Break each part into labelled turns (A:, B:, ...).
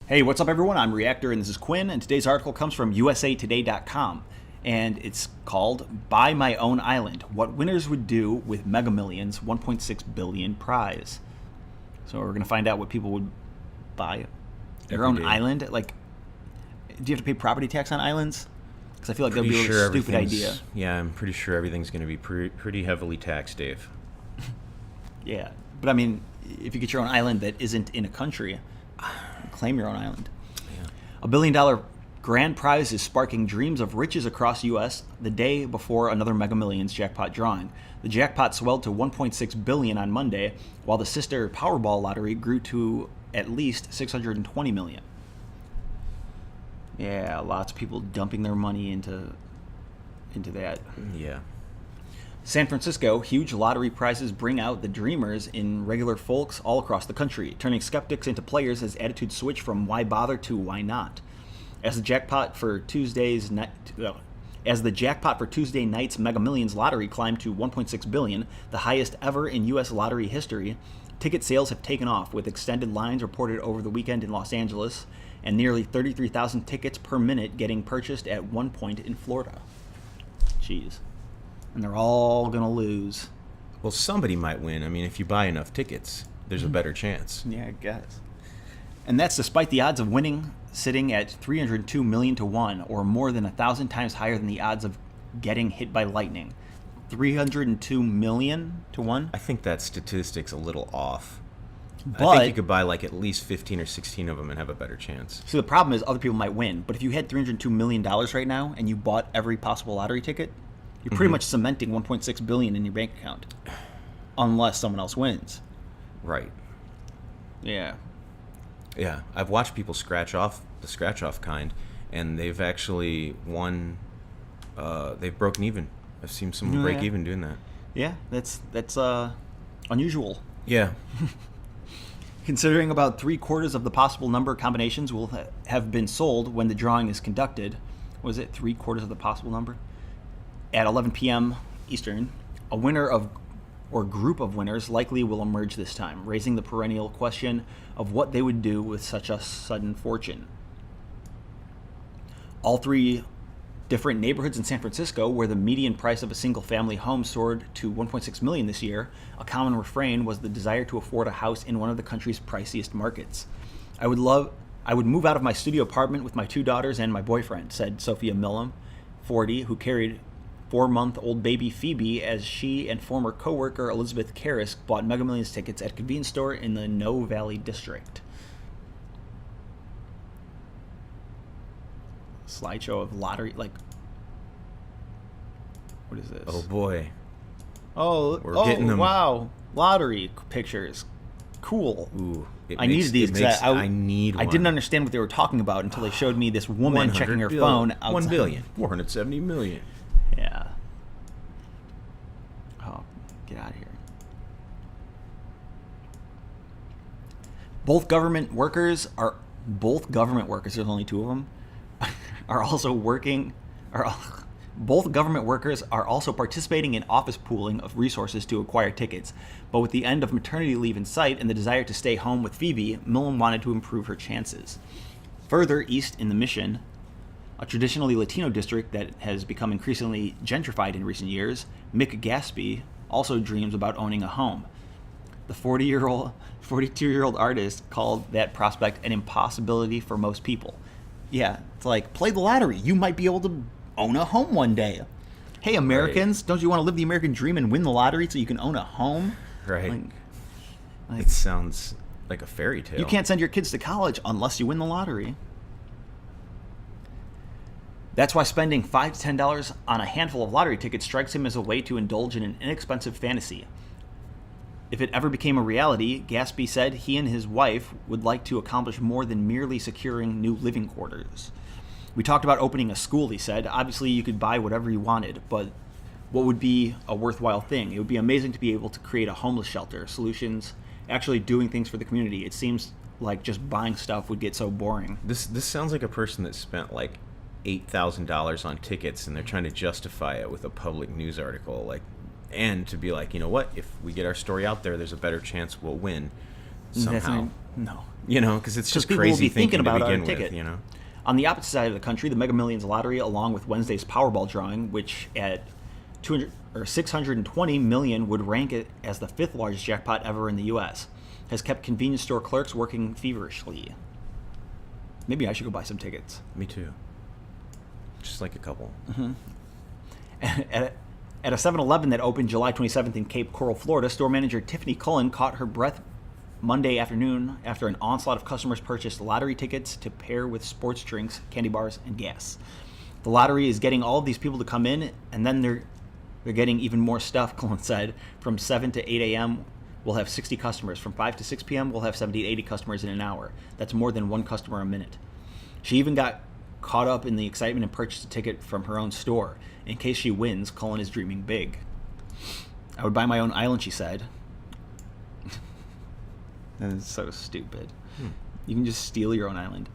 A: Hey, what's up, everyone? I'm Reactor, and this is Quinn, and today's article comes from usatoday.com, and it's called Buy My Own Island, What Winners Would Do with Mega Millions 1.6 billion prize. So we're going to find out what people would buy. Your own island? Like, do you have to pay property tax on islands? Because I feel like that would be a really stupid idea.
B: Yeah, I'm pretty sure everything's going to be pretty heavily taxed, Dave.
A: Yeah, but I mean, if you get your own island that isn't in a country, claim your own island.
B: Yeah.
A: $1 billion grand prize is sparking dreams of riches across U.S. the day before another Mega Millions jackpot drawing. The jackpot swelled to $1.6 billion on Monday, while the sister Powerball lottery grew to at least $620 million. Yeah, lots of people dumping their money into that.
B: Yeah.
A: San Francisco, huge lottery prizes bring out the dreamers in regular folks all across the country, turning skeptics into players as attitudes switch from why bother to why not. As the jackpot for Tuesday night's Mega Millions lottery climbed to $1.6 billion, the highest ever in U.S. lottery history, ticket sales have taken off, with extended lines reported over the weekend in Los Angeles and nearly 33,000 tickets per minute getting purchased at one point in Florida. Jeez. And they're all going to lose.
B: Well, somebody might win. I mean, if you buy enough tickets, there's a better chance.
A: Yeah, I guess. And that's despite the odds of winning sitting at 302 million to 1, or more than 1,000 times higher than the odds of getting hit by lightning. 302 million to 1?
B: I think that statistic's a little off.
A: But
B: I think you could buy like at least 15 or 16 of them and have a better chance.
A: So the problem is other people might win. But if you had $302 million right now and you bought every possible lottery ticket, you're pretty much cementing $1.6 billion in your bank account, unless someone else wins.
B: Right.
A: Yeah.
B: Yeah, I've watched people scratch off the scratch-off kind, and they've actually won. They've broken even. I've seen someone break even doing that.
A: Yeah, that's unusual.
B: Yeah.
A: Considering about 3/4 of the possible number combinations will have been sold when the drawing is conducted. Was it 3/4 of the possible number? At 11 p.m. Eastern, a winner or group of winners likely will emerge this time, raising the perennial question of what they would do with such a sudden fortune. All three different neighborhoods in San Francisco, where the median price of a single-family home soared to $1.6 million this year, a common refrain was the desire to afford a house in one of the country's priciest markets. I would move out of my studio apartment with my 2 daughters and my boyfriend, said Sophia Millam, 40, who carried 4-month-old baby Phoebe as she and former co-worker Elizabeth Karras bought Mega Millions tickets at a convenience store in the No Valley district. Slideshow of lottery, like, what is this?
B: Oh boy.
A: We're getting them. Wow, lottery pictures, cool.
B: Ooh,
A: I needed these because
B: I need one.
A: I didn't understand what they were talking about until they showed me this woman checking her phone outside.
B: $1,470 million.
A: Yeah. Oh, get out of here. Both government workers, there's only 2 of them, are also both government workers are also participating in office pooling of resources to acquire tickets. But with the end of maternity leave in sight and the desire to stay home with Phoebe, Millam wanted to improve her chances. Further east in the Mission, a traditionally Latino district that has become increasingly gentrified in recent years, Mick Gaspy also dreams about owning a home. The 42-year-old artist called that prospect an impossibility for most people. Yeah, it's like, play the lottery. You might be able to own a home one day. Hey, Americans, Don't you want to live the American dream and win the lottery so you can own a home?
B: Right. It sounds like a fairy tale.
A: You can't send your kids to college unless you win the lottery. That's why spending $5 to $10 on a handful of lottery tickets strikes him as a way to indulge in an inexpensive fantasy. If it ever became a reality, Gaspy said he and his wife would like to accomplish more than merely securing new living quarters. We talked about opening a school, he said. Obviously, you could buy whatever you wanted, but what would be a worthwhile thing? It would be amazing to be able to create a homeless shelter, solutions, actually doing things for the community. It seems like just buying stuff would get so boring.
B: This sounds like a person that spent like $8,000 on tickets and they're trying to justify it with a public news article. Like, and to be like, you know what, if we get our story out there, there's a better chance we'll win somehow.
A: No.
B: Because it's just
A: People will
B: crazy
A: be thinking
B: to
A: about our
B: begin
A: ticket.
B: with.
A: On the opposite side of the country, the Mega Millions lottery, along with Wednesday's Powerball drawing, which at 620 million would rank it as the fifth largest jackpot ever in the U.S., has kept convenience store clerks working feverishly. Maybe I should go buy some tickets.
B: Me too. Just like a couple.
A: At a 7-Eleven that opened July 27th in Cape Coral, Florida, store manager Tiffany Cullen caught her breath Monday afternoon after an onslaught of customers purchased lottery tickets to pair with sports drinks, candy bars, and gas. The lottery is getting all of these people to come in, and then they're getting even more stuff, Cullen said. From 7 to 8 a.m., we'll have 60 customers. From 5 to 6 p.m., we'll have 70 to 80 customers in an hour. That's more than one customer a minute. She even got caught up in the excitement and purchased a ticket from her own store. In case she wins, Cullen is dreaming big. I would buy my own island, she said. That is so stupid. You can just steal your own island.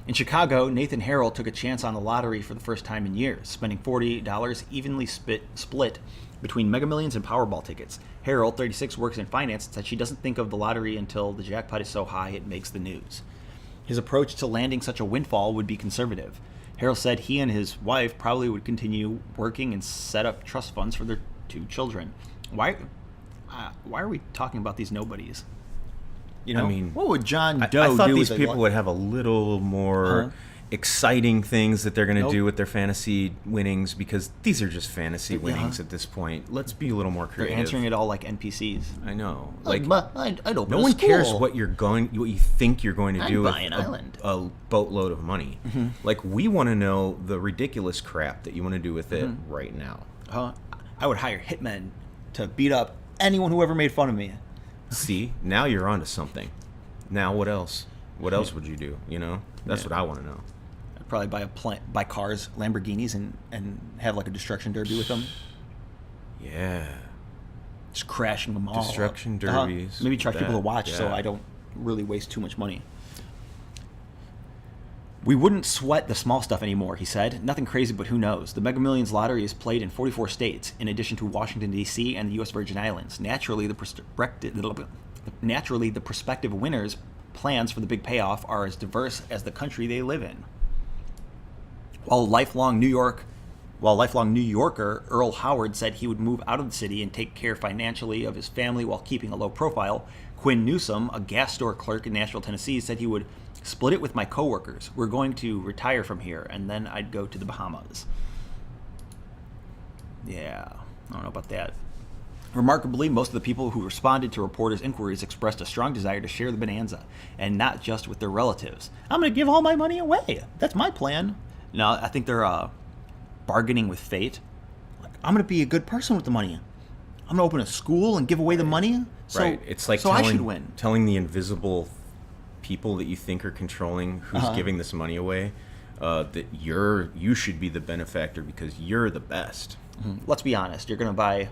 A: In Chicago, Nathan Harrell took a chance on the lottery for the first time in years, spending $40 evenly split between Mega Millions and Powerball tickets. Harrell, 36, works in finance and said she doesn't think of the lottery until the jackpot is so high it makes the news. His approach to landing such a windfall would be conservative. Harrell said he and his wife probably would continue working and set up trust funds for their 2 children. Why are we talking about these nobodies?
C: What would John Doe do?
B: I thought these people would have a little more exciting things that they're going to do with their fantasy winnings, because these are just fantasy winnings at this point. Let's be a little more creative.
A: They're answering it all like NPCs.
B: I know.
C: I don't.
B: No one cares what you think you're going to do with
C: buy an island.
B: a boatload of money. Like, we want to know the ridiculous crap that you want to do with it right now.
A: I would hire hitmen to beat up anyone who ever made fun of me.
B: See, now you're onto something. Now what else? What else would you do? That's what I want to know.
A: I'd probably buy cars, Lamborghinis, and have like a destruction derby with them.
B: Yeah.
A: Just crashing them all.
B: Destruction derbies.
A: Maybe charge people to watch so
B: yeah.
A: I don't really waste too much money. We wouldn't sweat the small stuff anymore, he said. Nothing crazy, but who knows? The Mega Millions lottery is played in 44 states, in addition to Washington, D.C. and the U.S. Virgin Islands. Naturally, the prospective winners' plans for the big payoff are as diverse as the country they live in. While lifelong New Yorker Earl Howard said he would move out of the city and take care financially of his family while keeping a low profile, Quinn Newsom, a gas store clerk in Nashville, Tennessee, said he would split it with my coworkers. We're going to retire from here, and then I'd go to the Bahamas. Yeah, I don't know about that. Remarkably, most of the people who responded to reporters' inquiries expressed a strong desire to share the bonanza, and not just with their relatives. I'm going to give all my money away. That's my plan. No, I think they're bargaining with fate. Like, I'm going to be a good person with the money. I'm going to open a school and give away the money.
B: Right. It's like
A: I should win.
B: Telling the invisible people that you think are controlling who's giving this money away that you should be the benefactor because you're the best.
A: Let's be honest. You're going to buy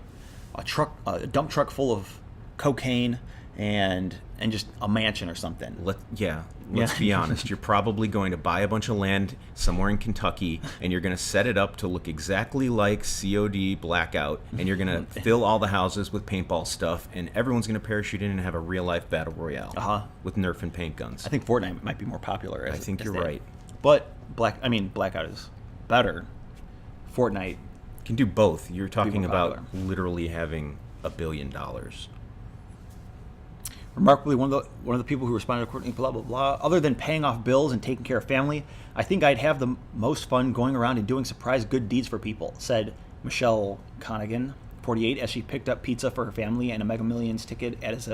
A: a dump truck full of cocaine and just a mansion or something.
B: Let's be honest. You're probably going to buy a bunch of land somewhere in Kentucky, and you're going to set it up to look exactly like COD Blackout, and you're going to fill all the houses with paintball stuff, and everyone's going to parachute in and have a real-life battle royale with Nerf and paint guns.
A: I think Fortnite might be more popular.
B: I think you're right.
A: But Blackout is better. Fortnite
B: can do both. You're talking about
A: popular.
B: literally having $1 billion.
A: Remarkably, one of the people who responded according to blah, blah, blah, other than paying off bills and taking care of family, I think I'd have the most fun going around and doing surprise good deeds for people, said Michelle Connigan, 48, as she picked up pizza for her family and a Mega Millions ticket at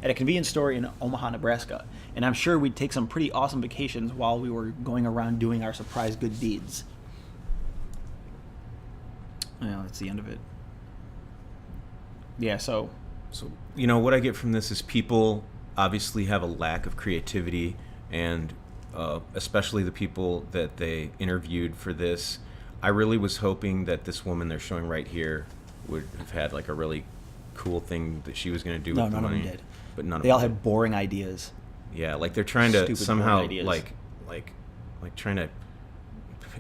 A: a convenience store in Omaha, Nebraska. And I'm sure we'd take some pretty awesome vacations while we were going around doing our surprise good deeds. Well, that's the end of it. Yeah, So,
B: what I get from this is people obviously have a lack of creativity, and especially the people that they interviewed for this. I really was hoping that this woman they're showing right here would have had like a really cool thing that she was going to do with the money.
A: None of them did.
B: But none of them.
A: They all had boring ideas.
B: Yeah, like they're trying to
A: Stupid,
B: somehow
A: boring ideas.
B: like trying to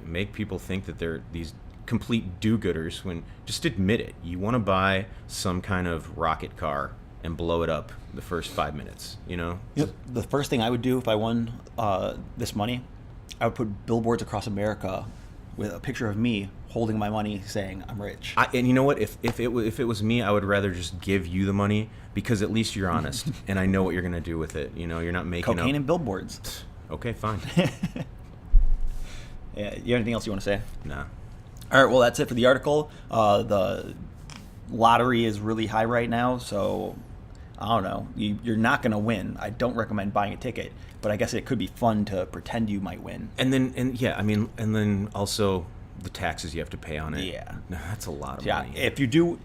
B: make people think that they're these complete do-gooders when just admit it. You want to buy some kind of rocket car and blow it up the first 5 minutes, you know?
A: Yep. The first thing I would do if I won this money, I would put billboards across America with a picture of me holding my money saying I'm rich.
B: And you know what? If it was me, I would rather just give you the money because at least you're honest and I know what you're going to do with it. You know, you're not making
A: Cocaine
B: up.
A: and billboards.
B: Okay, fine.
A: Yeah, you have anything else you want to say?
B: Nah.
A: All right, well, that's it for the article. The lottery is really high right now, so I don't know. You're not going to win. I don't recommend buying a ticket, but I guess it could be fun to pretend you might win.
B: And then also the taxes you have to pay on it.
A: Yeah.
B: No, that's a lot of
A: Yeah,
B: money.
A: if you do,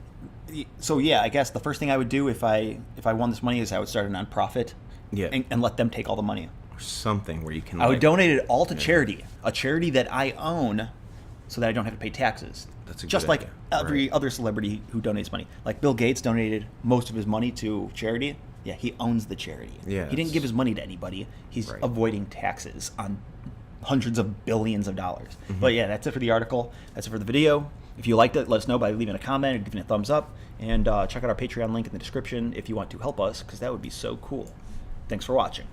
A: so yeah, I guess the first thing I would do if I won this money is I would start a nonprofit,
B: Yeah.
A: and let them take all the money.
B: Or something where you can.
A: I would donate it all to charity, a charity that I own, so that I don't have to pay taxes.
B: That's a
A: just
B: good
A: like
B: idea.
A: every
B: Right.
A: other celebrity who donates money. Like Bill Gates donated most of his money to charity. Yeah, he owns the charity.
B: Yeah,
A: he didn't give his money to anybody. He's
B: Right.
A: avoiding taxes on hundreds of billions of dollars.
B: Mm-hmm.
A: But yeah, that's it for the article. That's it for the video. If you liked it, let us know by leaving a comment or giving a thumbs up. And check out our Patreon link in the description if you want to help us, because that would be so cool. Thanks for watching.